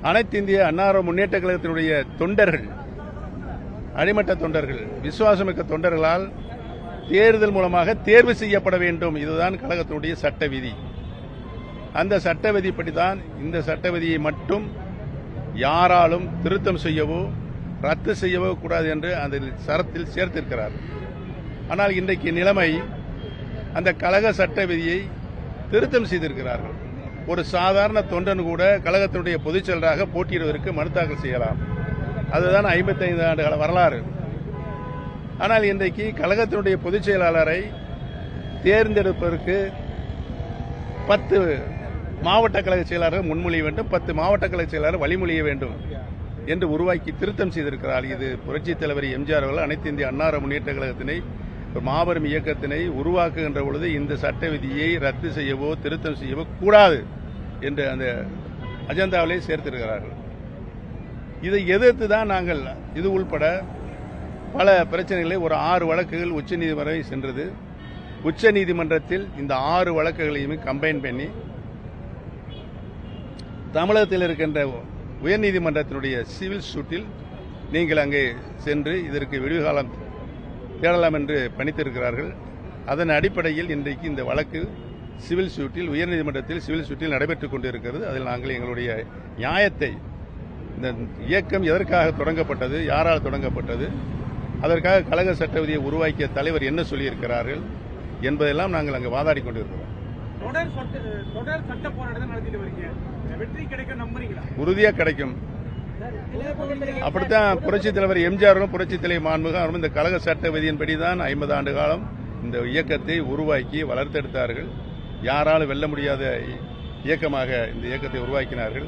அனைத்து இந்திய அண்ணா முன்னேற்ற கழகத்தினுடைய தொண்டர்கள், அடிமட்ட தொண்டர்கள், விசுவாசமிக்க தொண்டர்களால் தேர்தல் மூலமாக தேர்வு செய்யப்பட வேண்டும். இதுதான் கழகத்தினுடைய சட்ட விதி. அந்த சட்ட விதிப்படிதான் இந்த சட்ட விதியை மட்டும் யாராலும் திருத்தம் செய்யவோ ரத்து செய்யவோ கூடாது என்று அந்த சரத்தில் சேர்த்திருக்கிறார். ஆனால் இன்றைக்கு நிலைமை, அந்த கழக சட்ட விதியை திருத்தம் செய்திருக்கிறார்கள். ஒரு சாதாரண தொண்டன் கூட கழகத்தினுடைய பொதுச் செயலராக போட்டியிடுவதற்கு மனு தாக்கல் செய்யலாம். அதுதான் 55 ஆண்டுகால வரலாறு. ஆனால் இன்றைக்கு கழகத்தினுடைய பொதுச் செயலாளரை தேர்ந்தெடுப்பதற்கு 10 மாவட்ட கழக செயலாளர்கள் முன்மொழிய வேண்டும், 10 மாவட்ட கழக செயலாளர் வழிமொழிய வேண்டும் என்று உருவாக்கி திருத்தம் செய்திருக்கிறார். இது புரட்சித் தலைவர் எம்ஜிஆர் அவர்கள் அனைத்து இந்திய அண்ணா முன்னேற்ற கழகத்தினை மாபெரும் இயக்கத்தினை உருவாக்குகின்ற பொழுது இந்த சட்ட விதியை ரத்து செய்யவோ திருத்தம் செய்யவோ கூடாது என்று அந்த அஜெண்டாவிலே சேர்த்திருக்கிறார்கள். இதை எதிர்த்து தான் நாங்கள் இது உள்பட பல பிரச்சனைகளை, ஒரு 6 வழக்குகள் உச்சநீதிமன்றம் வரை சென்றது. உச்சநீதிமன்றத்தில் இந்த 6 வழக்குகளையும் கம்பைன் பண்ணி தமிழகத்தில் இருக்கின்ற உயர்நீதிமன்றத்தினுடைய சிவில் சூட்டில் நீங்கள் அங்கே சென்று இதற்கு விடுகாலம் தேடலாம் என்று பணித்திருக்கிறார்கள். அதன் அடிப்படையில் இன்றைக்கு இந்த வழக்கு சிவில் சூட்டில், உயர்நீதிமன்றத்தில் சிவில் சூட்டில் நடைபெற்றுக் கொண்டிருக்கிறது. அதில் நாங்கள் எங்களுடைய நியாயத்தை, இந்த இயக்கம் எதற்காக தொடங்கப்பட்டது, யாரால் தொடங்கப்பட்டது, அதற்காக கழக சட்ட விதியை உருவாக்கிய தலைவர் என்ன சொல்லியிருக்கிறார்கள் என்பதெல்லாம் நாங்கள் அங்கு வாதாடி கொண்டிருக்கிறோம். உறுதியாக கிடைக்கும். அப்படித்தான் புரட்சித் தலைவர் எம்ஜிஆரும் புரட்சித் தலைவர் மாண்புமிகு இந்த கழக சட்ட விதியின்படிதான் 50 ஆண்டு காலம் இந்த இயக்கத்தை உருவாக்கி வளர்த்தெடுத்தார்கள். யாராலும் வெல்ல முடியாத இயக்கமாக இந்த இயக்கத்தை உருவாக்கினார்கள்.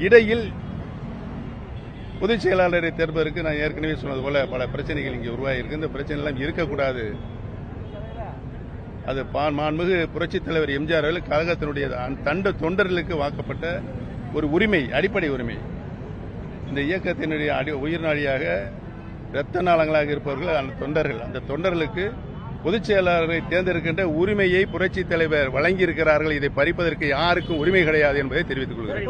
இடையில் பொதுச் செயலாளரை தேர்வதற்கு நான் ஏற்கனவே சொன்னது போல பல பிரச்சனைகள் இங்கே உருவாகியிருக்கு. இந்த பிரச்சனை எல்லாம் இருக்கக்கூடாது. அது மாண்புமிகு புரட்சித் தலைவர் எம்ஜிஆர் அவர்கள் கழகத்தினுடைய தொண்டர்களுக்கு வாக்கப்பட்ட ஒரு உரிமை, அடிப்படை உரிமை. இந்த இயக்கத்தினுடைய உயிர்நாடியாக இரத்த நாளங்களாக இருப்பவர்கள் அந்த தொண்டர்கள். அந்த தொண்டர்களுக்கு பொதுச் செயலாளரை தேர்ந்தெடுக்கின்ற உரிமையை புரட்சித் தலைவர் வழங்கியிருக்கிறார்கள். இதை பறிப்பதற்கு யாருக்கும் உரிமை கிடையாது என்பதை தெரிவித்துக் கொள்கிறேன்.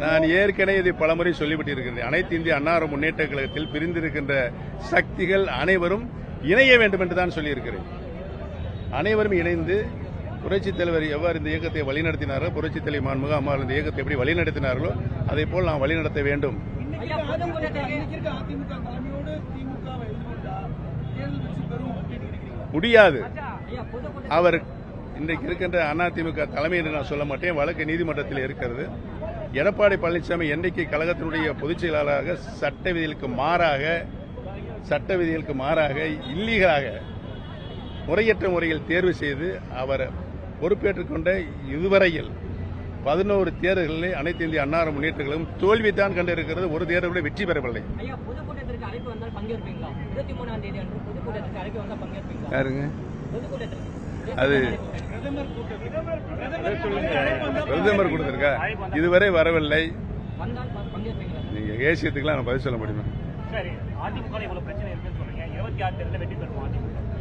நான் ஏற்கனவே இதை பலமுறை சொல்லிவிட்டிருக்கிறேன். அனைத்து இந்திய அண்ணா முன்னேற்ற கழகத்தில் பிரிந்திருக்கின்ற சக்திகள் அனைவரும் இணைய வேண்டும் என்று தான் சொல்லியிருக்கிறேன். அனைவரும் இணைந்து புரட்சித் தலைவர் எவ்வாறு இந்த இயக்கத்தை வழிநடத்தினாரோ, புரட்சித் தலைவர் மாண்புமிகு அம்மா இந்த இயக்கத்தை எப்படி வழிநடத்தினார்களோ அதே போல் நாம் வழிநடத்த வேண்டும். முடியாது. அவர் இன்றைக்கு இருக்கின்ற அதிமுக தலைமை என்று நான் சொல்ல மாட்டேன். வழக்கு நீதிமன்றத்தில் இருக்கிறது. எடப்பாடி பழனிசாமி என்றைக்கு கழகத்தினுடைய பொதுச் செயலாளராக சட்ட விதிகளுக்கு மாறாக இல்லீகலாக முறையற்ற முறையில் தேர்வு செய்து அவர் பொறுப்பேற்றுக் கொண்ட இதுவரையில் 11 தேர்தல்களில் அனைத்து இந்திய அண்ணா முன்னேற்ற கழகம் தோல்விதான் கண்டிருக்கிறது. ஒரு தேர்தல் கூட வெற்றி பெறவில்லை. யாருங்க அது? பிரதமர் கொடுத்திருக்கா? இதுவரை வரவில்லை. நீங்க ஏசியத்துக்குலாம் நான் பதில் சொல்ல முடியுமா?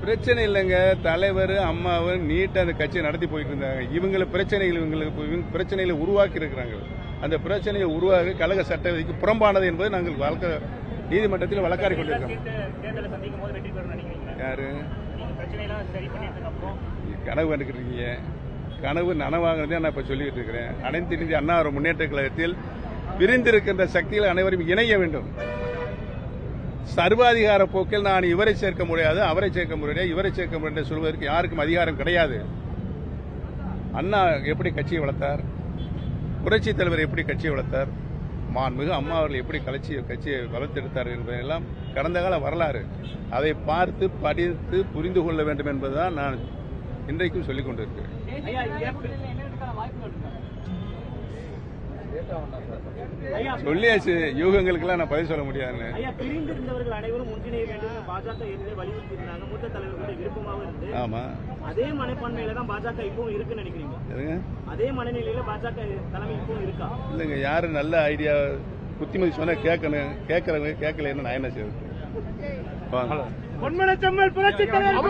பிரச்சனை இல்லைங்க. தலைவர் அம்மாவும் நீட்டா அந்த கட்சியை நடத்தி போயிட்டு இருந்தாங்க. இவங்களுக்கு பிரச்சனைகளை உருவாக்கி இருக்கிறாங்க. அந்த பிரச்சனையை உருவாக்க கழக சட்ட விதிக்கு புறம்பானது என்பதை நாங்கள் நீதிமன்றத்தில் வழக்காடி கொண்டிருக்கோம். யாரு கனவு கண்டுக்கிட்டு இருக்கீங்க? கனவு நனவாகிறதே நான் இப்ப சொல்லிட்டு இருக்கிறேன். அனைத்து இந்திய அண்ணா முன்னேற்ற கழகத்தில் பிரிந்திருக்கின்ற சக்திகள் அனைவரும் இணைய வேண்டும். சர்வாதிகார போக்கில் நான் இவரை சேர்க்க முடியாது, அவரை சேர்க்க முடியாது, இவரை சேர்க்க முடியாது சொல்வதற்கு யாருக்கும் அதிகாரம் கிடையாது. அண்ணா எப்படி கட்சியை வளர்த்தார், புரட்சித் தலைவர் எப்படி கட்சியை வளர்த்தார், மாண்புமிகு அம்மா அவர்கள் எப்படி கட்சியை வளர்த்தெடுத்தார் என்பதெல்லாம் கடந்த கால வரலாறு. அதை பார்த்து படித்து புரிந்து கொள்ள வேண்டும் என்பதுதான் நான் இன்றைக்கும் சொல்லிக் கொண்டிருக்கிறேன். சொல்லியாச்சு. யூகங்களுக்கெல்லாம் நான் பதில் சொல்ல முடியாது. ஆமா, அதே மனப்பான்மையில தான் பாஜக இப்பவும் இருக்குன்னு நினைக்கிறீங்க? அதே மனநிலையில பாஜக தலைமை இப்பவும் இருக்கா? இல்லைங்க, யாரு நல்ல ஐடியா புத்திமதி சொன்னா கேட்கணும், கேட்கறவங்க கேட்கலன்னு நான் என்ன செய்வது? வாங்க. பொன்மனச்செம்மல் புரட்சித் தலைவர்